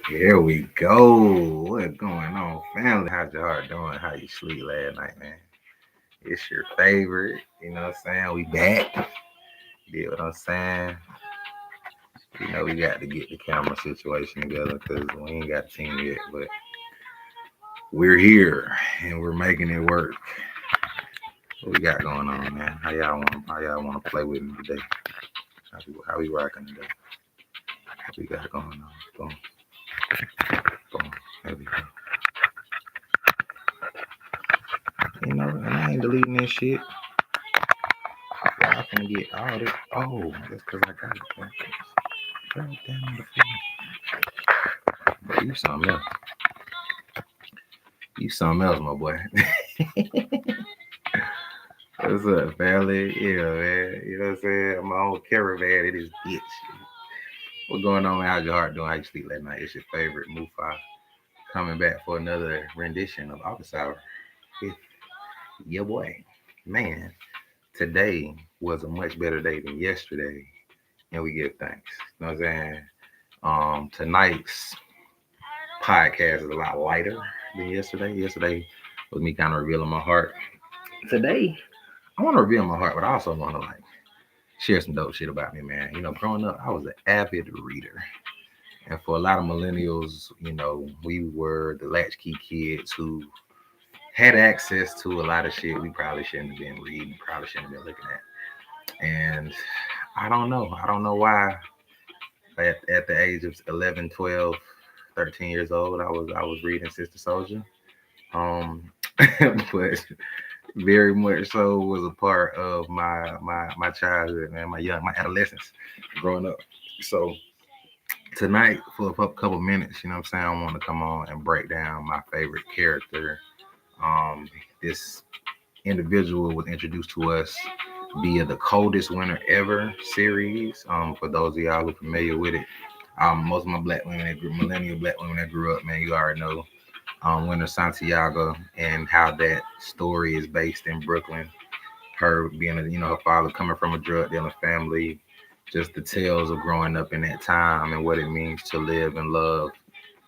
Here we go. What's going on, family? How's your heart doing? How you sleep last night, man? It's your favorite. You know what I'm saying? We back. You know what I'm saying? You know, we got to get the camera situation together because we ain't got a team yet, but we're here and we're making it work. What we got going on, man? How y'all want to play with me today? How we rocking today? What we got going on? Boom, boom. There we go. You know, and I ain't deleting this shit. Y'all can get all this. Oh, that's because I got it backwards. God damn the But you something else. You something else, my boy. What's up, family? Yeah, man. You know what I'm saying? I'm my own caravan in this bitch. What's going on, man? How's your heart doing? How you sleep last night? It's your favorite Mufa coming back for another rendition of Office Hour with your boy. Man, today was a much better day than yesterday, and we give thanks. You know what I'm saying? Tonight's podcast is a lot lighter than yesterday. Yesterday was me kind of revealing my heart. Today, I want to reveal my heart, but I also want to share some dope shit about me, man. You know, growing up, I was an avid reader. And for a lot of millennials, you know, we were the latchkey kids who had access to a lot of shit we probably shouldn't have been reading, probably shouldn't have been looking at. And I don't know. I don't know why at the age of 11, 12, 13 years old, I was reading Sister Soldier. Um, but very much so was a part of my childhood, man, my adolescence, growing up. So tonight, for a couple minutes, you know what I'm saying, I want to come on and break down my favorite character. This individual was introduced to us via the Coldest Winter Ever series. For those of y'all who are familiar with it, most of my millennial black women that grew up, man, you already know Winter Santiago and how that story is based in Brooklyn. Her being, her father coming from a drug dealing family, just the tales of growing up in that time and what it means to live and love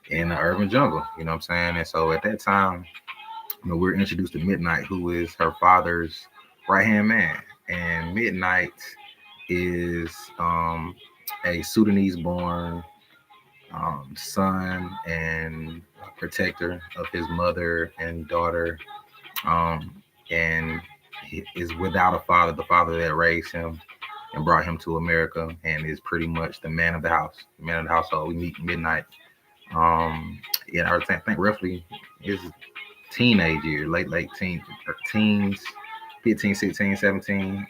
in the urban jungle. You know what I'm saying? And so at that time, we're introduced to Midnight, who is her father's right hand man, and Midnight is a Sudanese-born son and protector of his mother and daughter, and he is without a father, the father that raised him and brought him to America, and is pretty much the man of the house, the man of the household. We meet Midnight. I think roughly his teenage year, late teens, 15, 16, 17.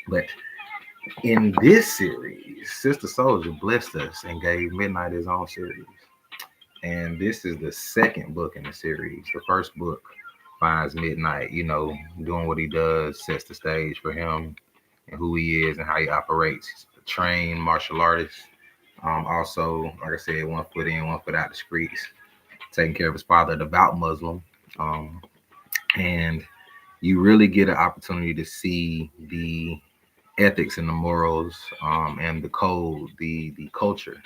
But in this series, Sister Soldier blessed us and gave Midnight his own series. And this is the second book in the series. The first book finds Midnight, doing what he does, sets the stage for him and who he is and how he operates. He's a trained martial artist. Also, like I said, 1 foot in, 1 foot out the streets, taking care of his father, a devout Muslim. And you really get an opportunity to see the ethics and the morals, and the code, the culture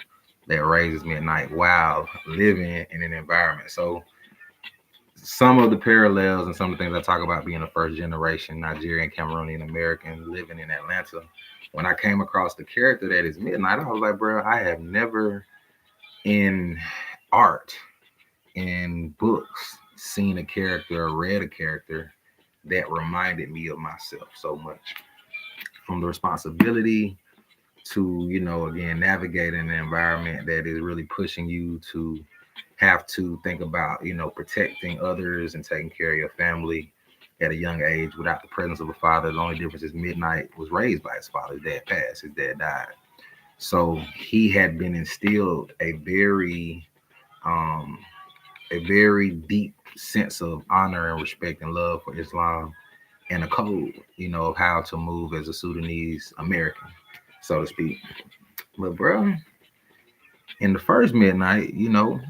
that raises Midnight while living in an environment. So some of the parallels and some of the things I talk about being a first generation Nigerian, Cameroonian American living in Atlanta. When I came across the character that is Midnight, I was like, bro, I have never in art, in books, seen a character or read a character that reminded me of myself so much. From the responsibility to, again, navigating an environment that is really pushing you to have to think about, protecting others and taking care of your family at a young age without the presence of a father. The only difference is Midnight was raised by his father. His dad passed. His dad died. So he had been instilled a very deep sense of honor and respect and love for Islam and a code, of how to move as a Sudanese American, so to speak. But bro, in the first Midnight,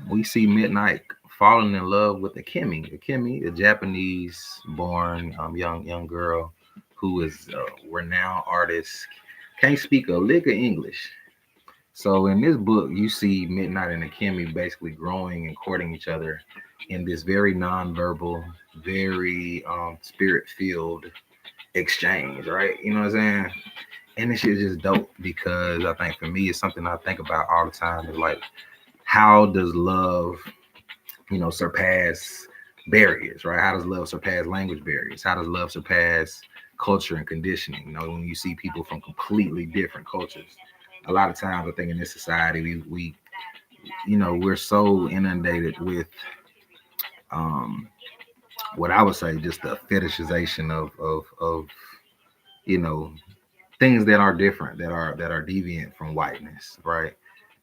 we see Midnight falling in love with Akemi, a Japanese-born young girl who is a renowned artist, can't speak a lick of English. So in this book, you see Midnight and Akemi basically growing and courting each other in this very nonverbal, very spirit-filled exchange, right? You know what I'm saying? And this shit is just dope because I think for me, it's something I think about all the time. Is like, how does love, surpass barriers, right? How does love surpass language barriers? How does love surpass culture and conditioning? When you see people from completely different cultures, a lot of times I think in this society we're so inundated with um, what I would say just the fetishization of you know things that are different, that are deviant from whiteness, right?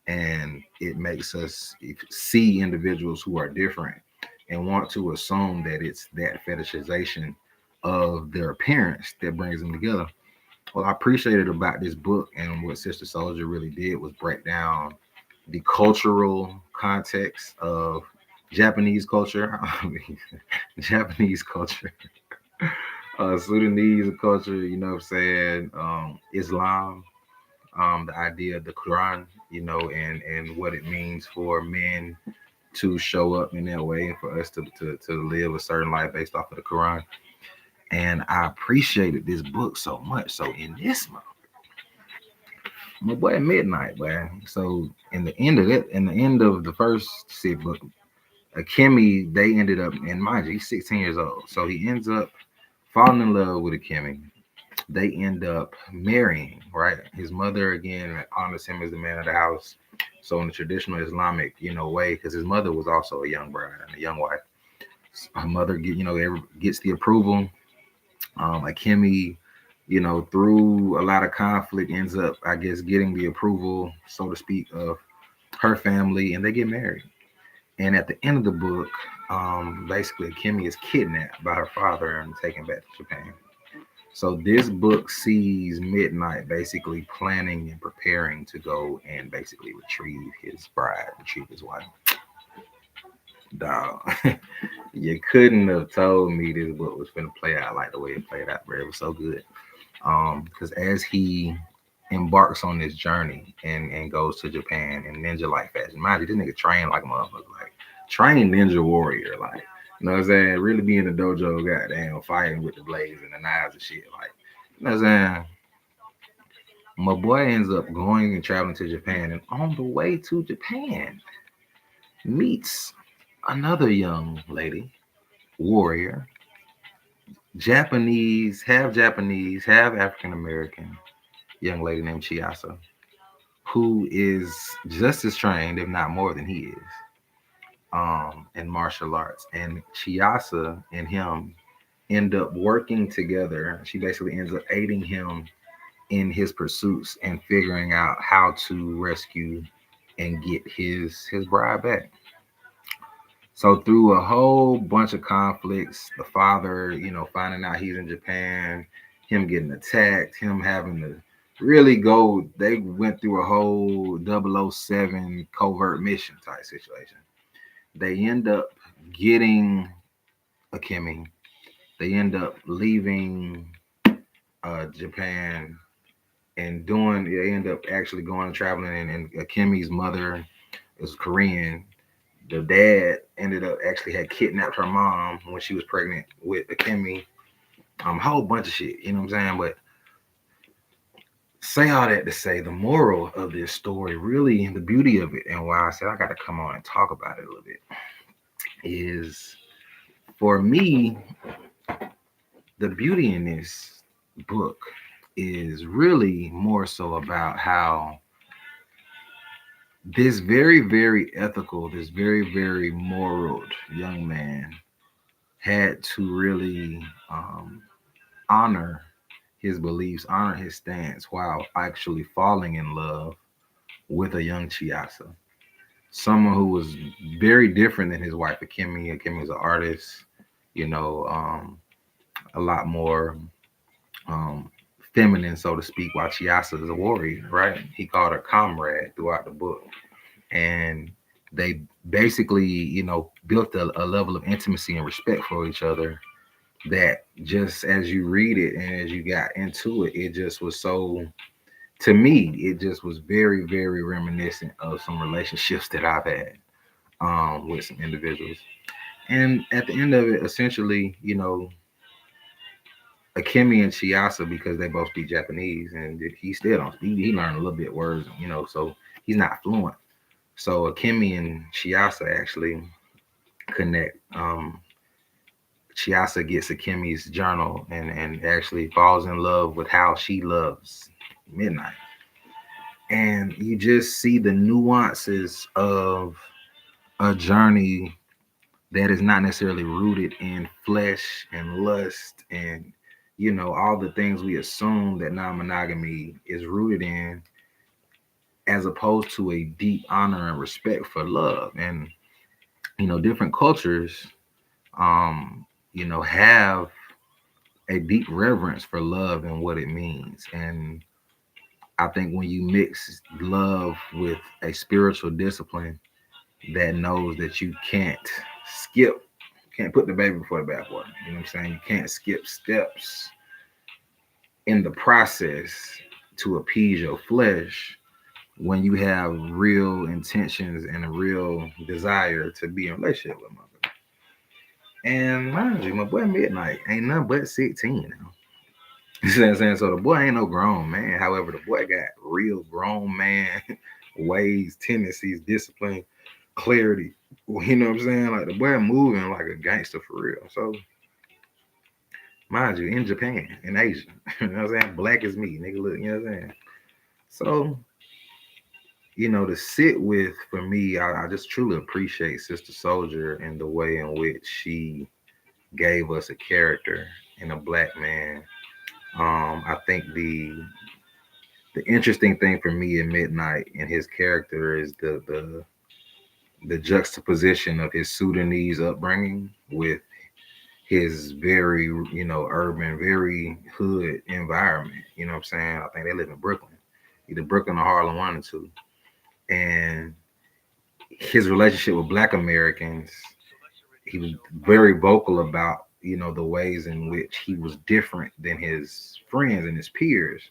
And it makes us see individuals who are different and want to assume that it's that fetishization of their appearance that brings them together. What I appreciated about this book and what Sister Soldier really did was break down the cultural context of Japanese culture, Japanese culture, Sudanese culture, what I'm saying, Islam, the idea of the Quran, and what it means for men to show up in that way and for us to live a certain life based off of the Quran. And I appreciated this book so much. So in this month, my boy Midnight, boy. So in the end of the first book, Akemi, they ended up, and mind you, he's 16 years old. So he ends up falling in love with Akemi. They end up marrying, right? His mother again honors him as the man of the house. So in the traditional Islamic, way, because his mother was also a young bride and a young wife. Her mother gets the approval. Akemi, through a lot of conflict, ends up, I guess, getting the approval, so to speak, of her family, and they get married. And at the end of the book, basically, Akemi is kidnapped by her father and taken back to Japan. So this book sees Midnight basically planning and preparing to go and basically retrieve his bride, retrieve his wife. Dog, you couldn't have told me this book was going to play out like the way it played out, bro. It was so good. Because as he embarks on this journey and goes to Japan in ninja-like fashion, mind you, this nigga trained like a motherfucker, like trained ninja warrior, like, you know what I'm saying? Really be in the dojo, goddamn, fighting with the blades and the knives and shit, like, you know what I'm saying? My boy ends up going and traveling to Japan, and on the way to Japan, meets another young lady, warrior, Japanese, half African American young lady named Chiasa, who is just as trained, if not more than he is, in martial arts. And Chiasa and him end up working together. She basically ends up aiding him in his pursuits and figuring out how to rescue and get his bride back. So through a whole bunch of conflicts, the father, finding out he's in Japan, him getting attacked, him having to really go, they went through a whole 007 covert mission type situation. They end up getting Akemi. They end up leaving Japan and they end up actually going and traveling. And Akemi's mother is Korean. The dad ended up actually had kidnapped her mom when she was pregnant with Akemi. A whole bunch of shit, you know what I'm saying? But say all that to say the moral of this story, really the beauty of it, and why I said I got to come on and talk about it a little bit, is for me, the beauty in this book is really more so about how this very, very ethical, this very, very moral young man had to really honor his beliefs, honor his stance while actually falling in love with a young Chiasa. Someone who was very different than his wife, Akemi. Akemi was an artist, a lot more feminine, so to speak, while Chiasa is a warrior, right? He called her comrade throughout the book. And they basically, built a level of intimacy and respect for each other that just as you read it and as you got into it, it just was so, to me, it just was very, very reminiscent of some relationships that I've had with some individuals. And at the end of it, essentially, Akemi and Chiasa, because they both speak Japanese, and he still don't speak. He learned a little bit words, so he's not fluent. So Akemi and Chiasa actually connect. Chiasa gets Akemi's journal and actually falls in love with how she loves Midnight. And you just see the nuances of a journey that is not necessarily rooted in flesh and lust and all the things we assume that non-monogamy is rooted in, as opposed to a deep honor and respect for love. And different cultures have a deep reverence for love and what it means. And I think when you mix love with a spiritual discipline that knows that you can't put the baby before the bathwater. You know what I'm saying? You can't skip steps in the process to appease your flesh when you have real intentions and a real desire to be in a relationship with my brother. And mind you, my boy Midnight ain't nothing but 16 now. You see what I'm saying? So the boy ain't no grown man. However, the boy got real grown man ways, tendencies, discipline, clarity. You know what I'm saying? Like the boy moving like a gangster for real. So mind you, in Japan, in Asia, you know what I'm saying? Black as me, nigga. Look, you know what I'm saying? So, to sit with, for me, I just truly appreciate Sister Soldier and the way in which she gave us a character in a black man. I think the interesting thing for me in Midnight and his character is the juxtaposition of his Sudanese upbringing with his very, urban, very hood environment. You know what I'm saying? I think they live in Brooklyn, either Brooklyn or Harlem, one or two. And his relationship with Black Americans, he was very vocal about, the ways in which he was different than his friends and his peers.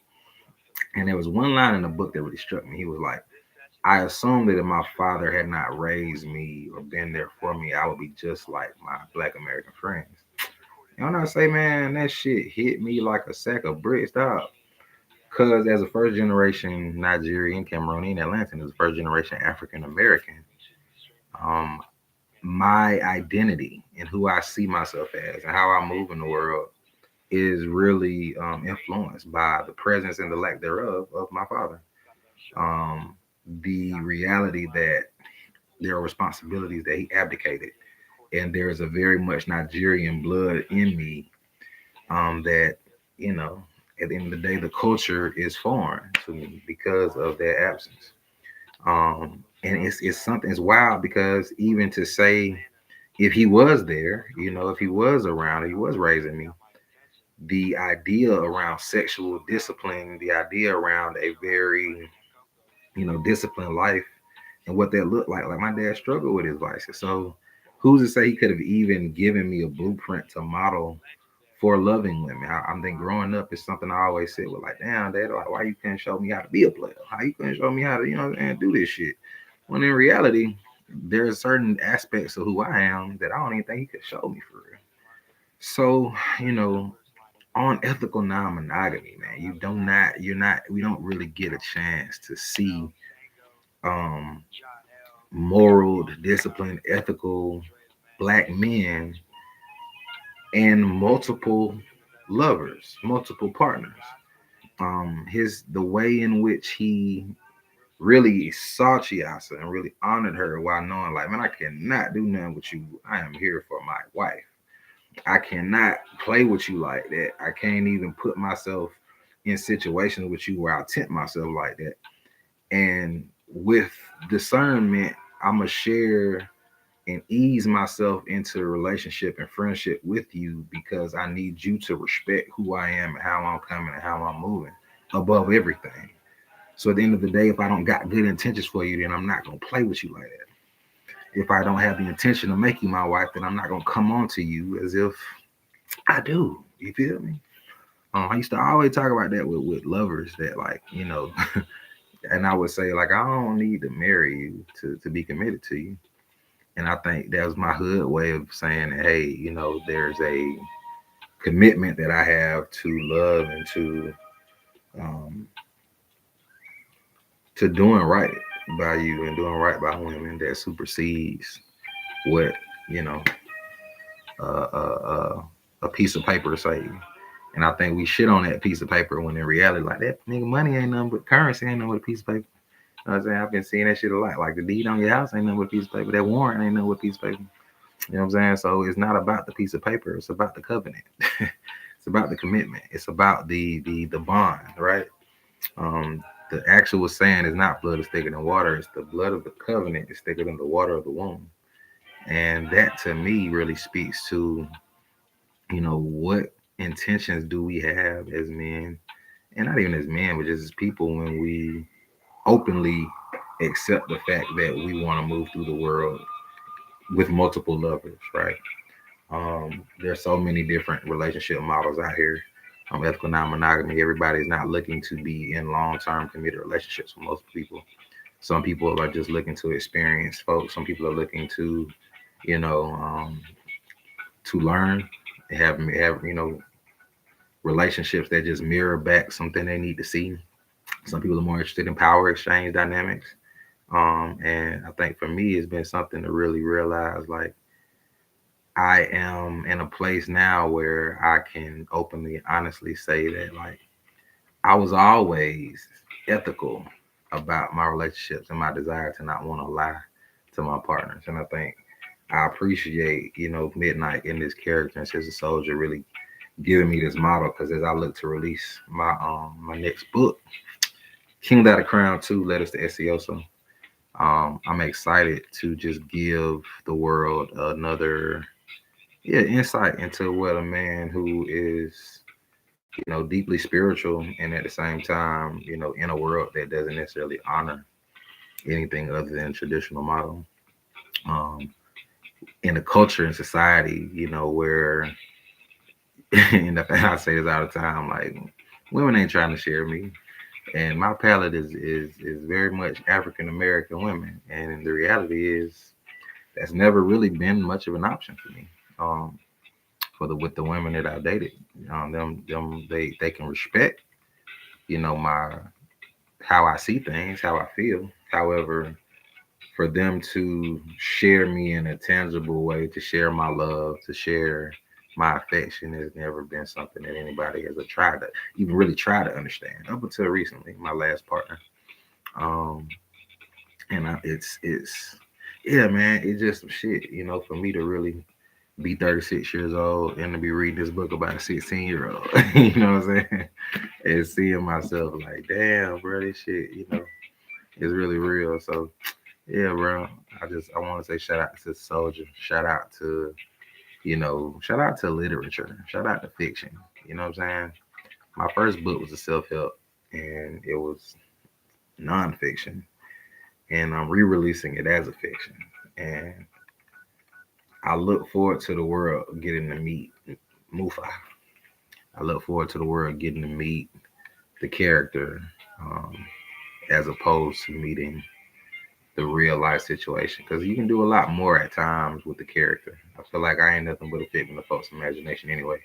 And there was one line in the book that really struck me. He was like, I assumed that if my father had not raised me or been there for me, I would be just like my Black American friends. And when I say, man, that shit hit me like a sack of bricks, dog. Because as a first generation Nigerian, Cameroonian, Atlantan, as a first generation African American, um, my identity and who I see myself as and how I move in the world is really influenced by the presence and the lack thereof of my father. The reality that there are responsibilities that he abdicated, and there is a very much Nigerian blood in me, that you know at the end of the day the culture is foreign to me because of their absence. And it's something, it's wild because even to say, if he was there, if he was around, if he was raising me, the idea around sexual discipline, the idea around a very, disciplined life and what that looked like my dad struggled with his vices. So who's to say he could have even given me a blueprint to model for loving women? I'm thinking growing up is something I always said with, like, damn, dad, like, why you couldn't show me how to be a player? How you couldn't show me how to, and do this shit? When in reality, there are certain aspects of who I am that I don't even think he could show me for real. So, on ethical non-monogamy, man, we don't really get a chance to see um moral, disciplined, ethical black men and multiple lovers, multiple partners. His the way in which he really saw Chiasa and really honored her while knowing, like, man, I cannot do nothing with you. I am here for my wife. I cannot play with you like that. I can't even put myself in situations with you where I tempt myself like that. And with discernment, I'm going to share and ease myself into a relationship and friendship with you because I need you to respect who I am and how I'm coming and how I'm moving above everything. So at the end of the day, if I don't got good intentions for you, then I'm not going to play with you like that. If I don't have the intention to make you my wife, then I'm not going to come on to you as if I do. You feel me? I used to always talk about that with lovers that like, and I would say like I don't need to marry you to be committed to you. And I think that was my hood way of saying, hey, there's a commitment that I have to love and um, to doing right by you and doing right by women that supersedes what you know a piece of paper say. And I think we shit on that piece of paper when in reality, like that nigga money ain't nothing but currency, ain't nothing but a piece of paper. You know what I'm saying? I've been seeing that shit a lot. Like the deed on your house ain't nothing but a piece of paper. That warrant ain't nothing but a piece of paper. You know what I'm saying? So it's not about the piece of paper. It's about the covenant. It's about the commitment. It's about the bond, right? Um, the actual saying is not blood is thicker than water. It's the blood of the covenant is thicker than the water of the womb. And that to me really speaks to, what intentions do we have as men, and not even as men, but just as people when we openly accept the fact that we want to move through the world with multiple lovers, right? There's so many different relationship models out here. Ethical non-monogamy. Everybody's not looking to be in long-term committed relationships with most people. Some people are just looking to experience folks. Some people are looking to, you know, to learn, have relationships that just mirror back something they need to see. Some people are more interested in power exchange dynamics. And I think for me, it's been something to really realize like I am in a place now where I can openly, honestly say that like I was always ethical about my relationships and my desire to not want to lie to my partners. And I think I appreciate, Midnight in this character and Sister Soldier really giving me this model because as I look to release my next book, King Without a Crown 2, Letters to Esioso, I'm excited to just give the world another insight into what a man who is deeply spiritual and at the same time in a world that doesn't necessarily honor anything other than traditional model, um, in a culture and society where and I say this all the time, like women ain't trying to share me, and my palette is very much African American women, and the reality is that's never really been much of an option for me. For the with the women that I dated, them they can respect my how I see things, how I feel. However, for them to share me in a tangible way, to share my love, to share my affection has never been something that anybody has tried to even really try to understand up until recently, my last partner. Um, and it's yeah, man, it's just some shit, for me to really be 36 years old and to be reading this book about a 16-year-old, you know what I'm saying? And seeing myself like, damn, bro, this shit, is really real. So yeah, bro. I want to say shout out to Soldier. Shout out to literature. Shout out to fiction. You know what I'm saying? My first book was a self-help and it was nonfiction. And I'm re-releasing it as a fiction. And I look forward to the world getting to meet Mufa. I look forward to the world getting to meet the character, um, as opposed to meeting the real life situation because you can do a lot more at times with the character. I feel like I ain't nothing but a figment of folks' imagination anyway.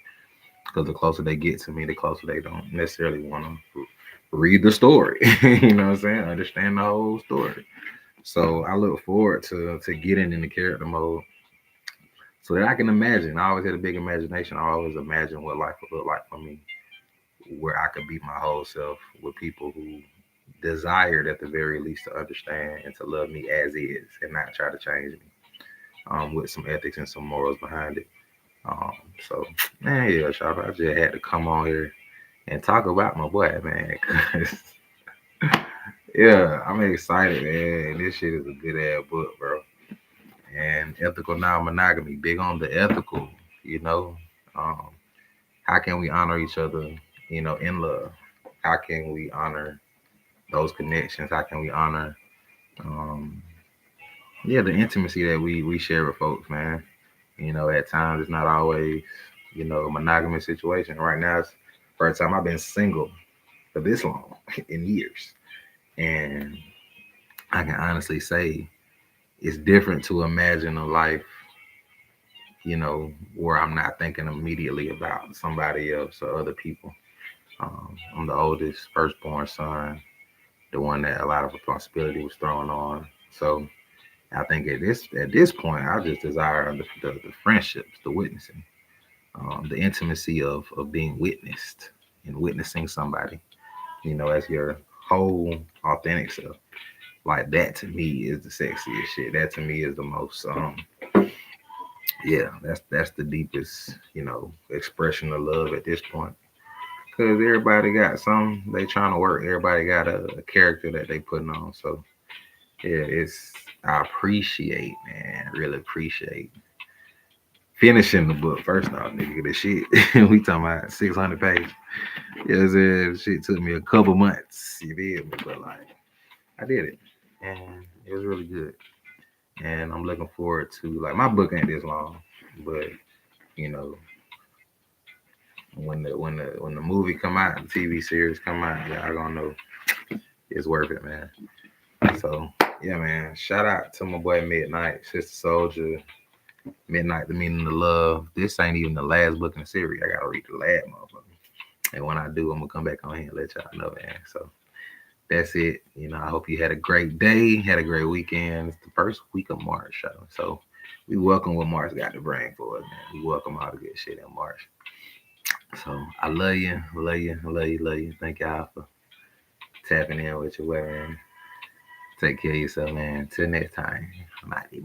Because the closer they get to me, the closer they don't necessarily want to read the story. You know what I'm saying? Understand the whole story. So I look forward to getting in the character mode so that I can imagine. I always had a big imagination. I always imagined what life would look like for me, where I could be my whole self with people who desired at the very least to understand and to love me as is and not try to change me, with some ethics and some morals behind it. Um, so, man, yeah, Chopper, I just had to come on here and talk about my boy, man. 'Cause, yeah, I'm excited, man. This shit is a good ass book, bro. And ethical non-monogamy, big on the ethical, you know. Um, how can we honor each other, in love? How can we honor those connections? How can we honor, um, the intimacy that we share with folks, man? At times it's not always monogamous situation. Right now, it's the first time I've been single for this long in years. And I can honestly say it's different to imagine a life, where I'm not thinking immediately about somebody else or other people. I'm the oldest, firstborn son, the one that a lot of responsibility was thrown on. So I think at this point, I just desire the friendships, the witnessing, the intimacy of being witnessed and witnessing somebody, as your whole authentic self. Like that to me is the sexiest shit. That to me is the most yeah, that's the deepest, expression of love at this point. Cause everybody got something they trying to work. Everybody got a character that they putting on. So yeah, I appreciate, man, really appreciate finishing the book first off, nigga. The shit we talking about 600 pages. Yeah, shit took me a couple months. You feel me? But like I did it, and it was really good. And I'm looking forward to like my book ain't this long, but you know when the movie come out, the TV series come out, y'all gonna know it's worth it, man. So yeah, man. Shout out to my boy Midnight, Sister Soldier, Midnight, the Meaning of Love. This ain't even the last book in the series. I gotta read the last motherfucker. And when I do, I'm gonna come back on here and let y'all know, man. So that's it. I hope you had a great day, had a great weekend. It's the first week of March, so we welcome what March got to bring for us, man. We welcome all the good shit in March. So I love you, love you, love you, love you. Thank y'all for tapping in with your way, man. Take care of yourself, man. Till next time. I'm out of here.